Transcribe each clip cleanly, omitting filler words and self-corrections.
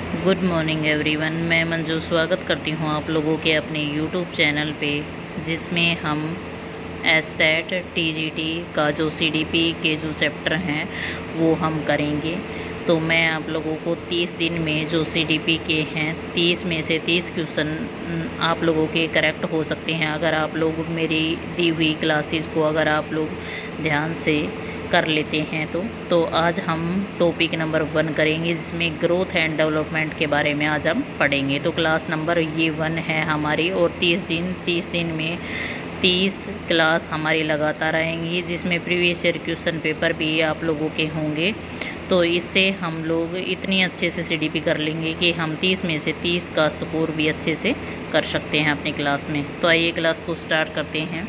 Good morning everyone. मैं मंजू स्वागत करती हूँ आप लोगों के अपने यूट्यूब चैनल पे, जिसमें हम एस्टेट टीजीटी का जो सीडीपी के जो चैप्टर हैं वो हम करेंगे। तो मैं आप लोगों को 30 दिन में जो सीडीपी के हैं 30 में से 30 क्वेश्चन आप लोगों के करेक्ट हो सकते हैं अगर आप लोग मेरी दी हुई क्लासेस को अगर आप लोग ध्यान से कर लेते हैं। तो आज हम टॉपिक नंबर 1 करेंगे, जिसमें ग्रोथ एंड डेवलपमेंट के बारे में आज हम पढ़ेंगे। तो क्लास नंबर ये 1 है हमारी, और 30 दिन में 30 क्लास हमारी लगातार आएंगी, जिसमें प्रीवियस ईयर क्वेश्चन पेपर भी आप लोगों के होंगे। तो इससे हम लोग इतनी अच्छे से सीडीपी कर लेंगे कि हम 30 में से 30 का स्कोर भी अच्छे से कर सकते हैं अपनी क्लास में। तो आइए क्लास को स्टार्ट करते हैं।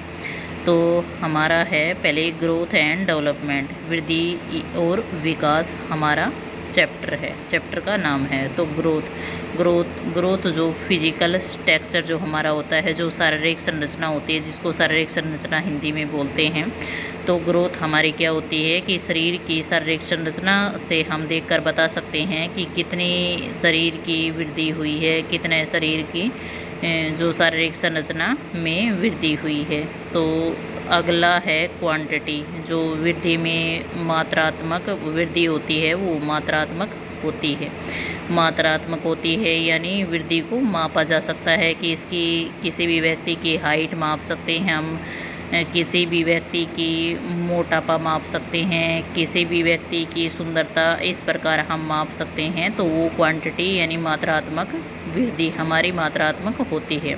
तो हमारा है पहले ग्रोथ एंड डेवलपमेंट, वृद्धि और विकास हमारा चैप्टर है, चैप्टर का नाम है। तो ग्रोथ जो फिजिकल स्ट्रक्चर जो हमारा होता है, जो शारीरिक संरचना होती है, जिसको शारीरिक संरचना हिंदी में बोलते हैं। तो ग्रोथ हमारी क्या होती है कि शरीर की शारीरिक संरचना से हम देखकर बता सकते हैं कि कितनी शरीर की वृद्धि हुई है, कितने शरीर की जो शारीरिक संरचना में वृद्धि हुई है। तो अगला है क्वांटिटी, जो वृद्धि में मात्रात्मक वृद्धि होती है वो मात्रात्मक होती है। मात्रात्मक होती है यानी वृद्धि को मापा जा सकता है कि इसकी किसी भी व्यक्ति की हाइट माप सकते हैं हम, किसी भी व्यक्ति की मोटापा माप सकते हैं, किसी भी व्यक्ति की सुंदरता, इस प्रकार हम माप सकते हैं। तो वो क्वांटिटी यानी मात्रात्मक वृद्धि हमारी मात्रात्मक होती है।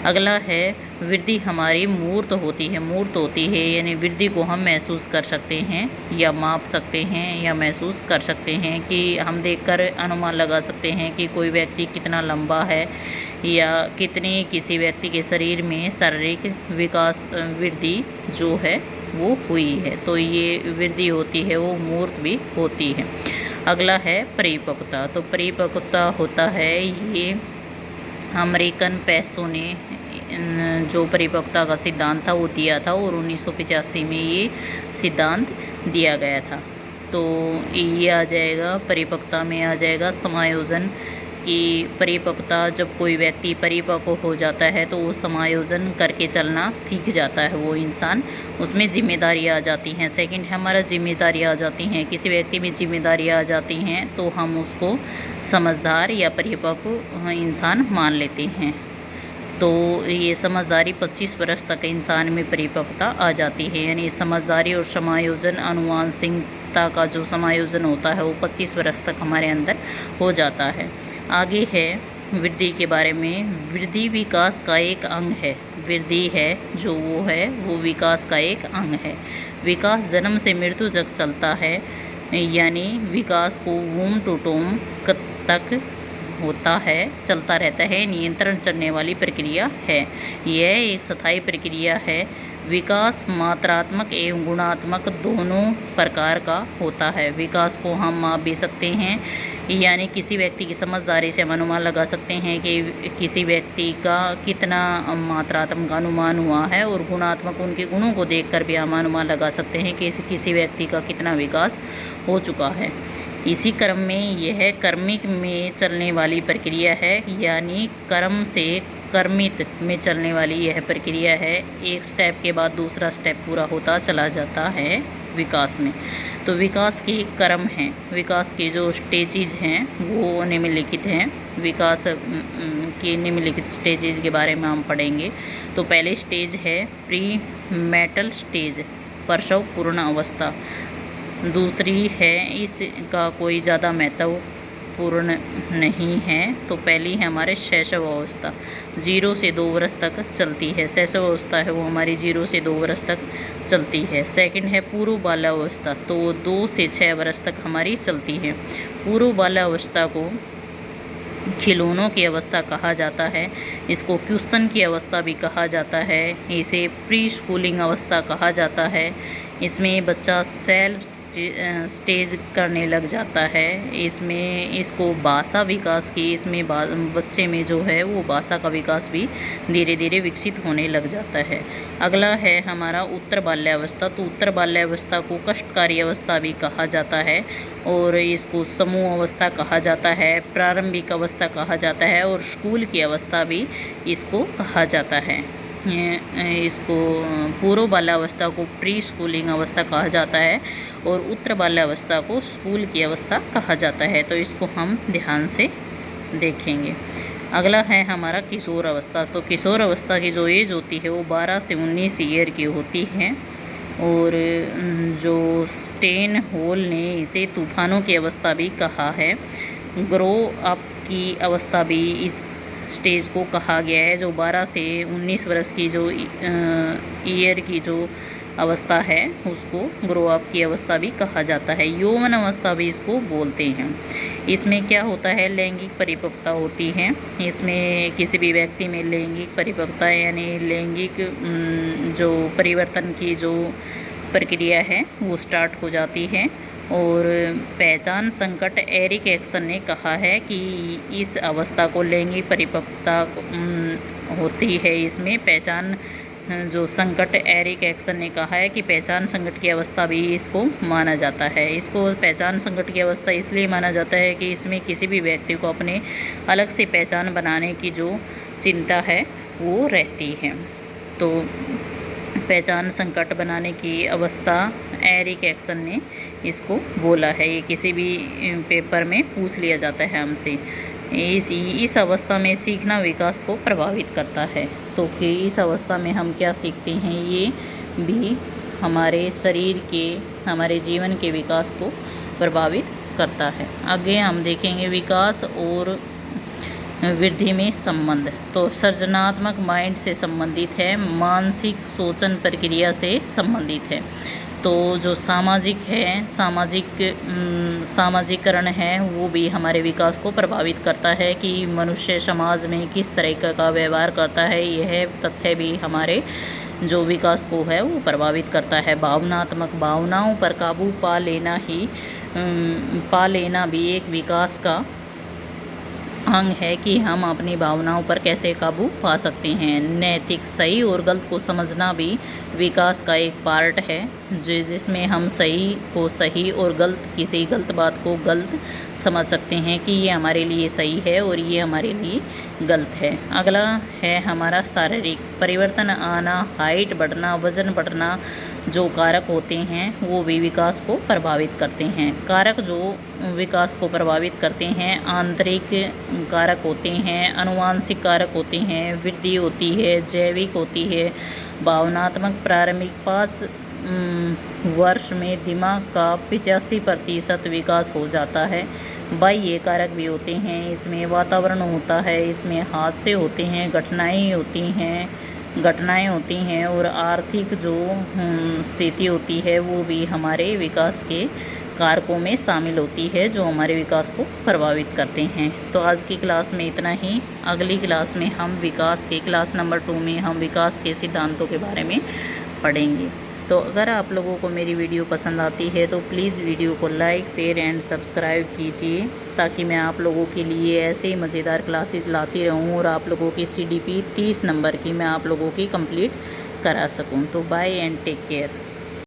अगला है वृद्धि हमारी मूर्त होती है। मूर्त होती है यानी वृद्धि को हम महसूस कर सकते हैं या माप सकते हैं या महसूस कर सकते हैं, कि हम देखकर अनुमान लगा सकते हैं कि कोई व्यक्ति कितना लंबा है या कितनी किसी व्यक्ति के शरीर में शारीरिक विकास वृद्धि जो है वो हुई है। तो ये वृद्धि होती है वो मूर्त भी होती है। अगला है परिपक्वता। तो परिपक्वता होता है ये अमेरिकन पैसों ने जो परिपक्वता का सिद्धांत था वो दिया था, और 1985 में ये सिद्धांत दिया गया था। तो ये आ जाएगा परिपक्वता में, आ जाएगा समायोजन की परिपक्वता। जब कोई व्यक्ति परिपक्व हो जाता है तो वो समायोजन करके चलना सीख जाता है वो इंसान, उसमें जिम्मेदारी आ जाती हैं। सेकंड है हमारा जिम्मेदारी आ जाती हैं, किसी व्यक्ति में जिम्मेदारी आ जाती हैं तो हम उसको समझदार या परिपक्व इंसान मान लेते हैं। तो ये समझदारी 25 वर्ष तक इंसान में परिपक्वता आ जाती है, यानी समझदारी और समायोजन आनुवंशिकता का जो समायोजन होता है वो 25 वर्ष तक हमारे अंदर हो जाता है। आगे है वृद्धि के बारे में। वृद्धि विकास का एक अंग है। वृद्धि है जो वो है वो विकास का एक अंग है। विकास जन्म से मृत्यु तक चलता है, यानी विकास को वूम टू टूम तक होता है, चलता रहता है, नियंत्रण चलने वाली प्रक्रिया है। यह एक स्थायी प्रक्रिया है। विकास मात्रात्मक एवं गुणात्मक दोनों प्रकार का होता है। विकास को हम माप भी सकते हैं, यानी किसी व्यक्ति की समझदारी से हम अनुमान लगा सकते हैं कि किसी व्यक्ति का कितना मात्रात्मक अनुमान हुआ है, और गुणात्मक उनके गुणों को देखकर भी हम अनुमान लगा सकते हैं कि किसी व्यक्ति का कितना विकास हो चुका है। इसी क्रम में यह कर्मिक में चलने वाली प्रक्रिया है, यानी कर्म से कर्मित में चलने वाली यह प्रक्रिया है। एक स्टेप के बाद दूसरा स्टेप पूरा होता चला जाता है विकास में। तो विकास के क्रम हैं, विकास के जो स्टेजेज हैं वो निम्नलिखित हैं। विकास के निम्नलिखित स्टेजेज के बारे में हम पढ़ेंगे। तो पहले स्टेज है प्री मैटल स्टेज, प्रसव पूर्ण अवस्था। दूसरी है, इसका कोई ज़्यादा महत्वपूर्ण नहीं है। तो पहली है हमारे शैशव अवस्था, 0 से 2 वर्ष तक चलती है। शैशव अवस्था है वो हमारी 0 से 2 वर्ष तक चलती है। सेकंड है पूर्व बाल्यावस्था, तो 2 से 6 वर्ष तक हमारी चलती है। पूर्व बाल्यावस्था को खिलौनों की अवस्था कहा जाता है, इसको क्वेश्चन की अवस्था भी कहा जाता है, इसे प्री स्कूलिंग अवस्था कहा जाता है, इसमें बच्चा सेल्फ स्टेज करने लग जाता है। इसमें इसको भाषा विकास की इसमें बच्चे में जो है वो भाषा का विकास भी धीरे धीरे विकसित होने लग जाता है। अगला है हमारा उत्तर बाल्यावस्था। तो उत्तर बाल्यावस्था को कष्टकारी अवस्था भी कहा जाता है और इसको समूह अवस्था कहा जाता है, प्रारंभिक अवस्था कहा जाता है और स्कूल की अवस्था भी इसको कहा जाता है। इसको पूर्व बाल्यावस्था को प्री स्कूलिंग अवस्था कहा जाता है और उत्तर बाल्यावस्था को स्कूल की अवस्था कहा जाता है। तो इसको हम ध्यान से देखेंगे। अगला है हमारा किशोर अवस्था। तो किशोर अवस्था की जो एज होती है वो 12 से 19 ईयर की होती है और जो स्टेन हॉल ने इसे तूफानों की अवस्था भी कहा है। ग्रो अप की अवस्था भी इस स्टेज को कहा गया है। जो 12 से 19 वर्ष की जो ईयर की जो अवस्था है उसको ग्रो अप की अवस्था भी कहा जाता है। यौवन अवस्था भी इसको बोलते हैं। इसमें क्या होता है, लैंगिक परिपक्वता होती है। इसमें किसी भी व्यक्ति में लैंगिक परिपक्वता यानी लैंगिक जो परिवर्तन की जो प्रक्रिया है वो स्टार्ट हो जाती है। और पहचान संकट एरिक एक्सन ने कहा है कि इस अवस्था को लैंगिक परिपक्वता होती है। इसमें पहचान जो संकट एरिक एक्सन ने कहा है कि पहचान संकट की अवस्था भी इसको माना जाता है। इसको पहचान संकट की अवस्था इसलिए माना जाता है कि इसमें किसी भी व्यक्ति को अपने अलग से पहचान बनाने की जो चिंता है वो रहती है। तो पहचान संकट बनाने की अवस्था एरिक एक्सन ने इसको बोला है। ये किसी भी पेपर में पूछ लिया जाता है हमसे। इस अवस्था में सीखना विकास को प्रभावित करता है। तो कि इस अवस्था में हम क्या सीखते हैं ये भी हमारे शरीर के हमारे जीवन के विकास को प्रभावित करता है। आगे हम देखेंगे विकास और वृद्धि में संबंध। तो सृजनात्मक माइंड से संबंधित है, मानसिक सोचन प्रक्रिया से संबंधित है। तो जो सामाजिक है सामाजिकरण है वो भी हमारे विकास को प्रभावित करता है कि मनुष्य समाज में किस तरह का व्यवहार करता है। यह तथ्य भी हमारे जो विकास को है वो प्रभावित करता है। भावनात्मक भावनाओं पर काबू पा लेना भी एक विकास का अंग है कि हम अपनी भावनाओं पर कैसे काबू पा सकते हैं। नैतिक सही और गलत को समझना भी विकास का एक पार्ट है जिसमें हम सही को सही और किसी गलत बात को गलत समझ सकते हैं कि ये हमारे लिए सही है और ये हमारे लिए गलत है। अगला है हमारा शारीरिक परिवर्तन आना, हाइट बढ़ना, वजन बढ़ना जो कारक होते हैं वो भी विकास को प्रभावित करते हैं। कारक जो विकास को प्रभावित करते हैं आंतरिक कारक होते हैं, अनुवांशिक कारक होते हैं, वृद्धि होती है, जैविक होती है, भावनात्मक। प्रारंभिक 5 वर्ष में दिमाग का 85% विकास हो जाता है। बाह्य कारक भी होते हैं, इसमें वातावरण होता है, इसमें हादसे होते हैं, घटनाएं होती हैं और आर्थिक जो स्थिति होती है वो भी हमारे विकास के कारकों में शामिल होती है जो हमारे विकास को प्रभावित करते हैं। तो आज की क्लास में इतना ही। अगली क्लास में हम विकास के क्लास नंबर 2 में हम विकास के सिद्धांतों के बारे में पढ़ेंगे। तो अगर आप लोगों को मेरी वीडियो पसंद आती है तो प्लीज़ वीडियो को लाइक, शेयर एंड सब्सक्राइब कीजिए ताकि मैं आप लोगों के लिए ऐसे ही मज़ेदार क्लासेस लाती रहूं और आप लोगों की CDP 30 नंबर की मैं आप लोगों की कंप्लीट करा सकूं। तो बाय एंड टेक केयर।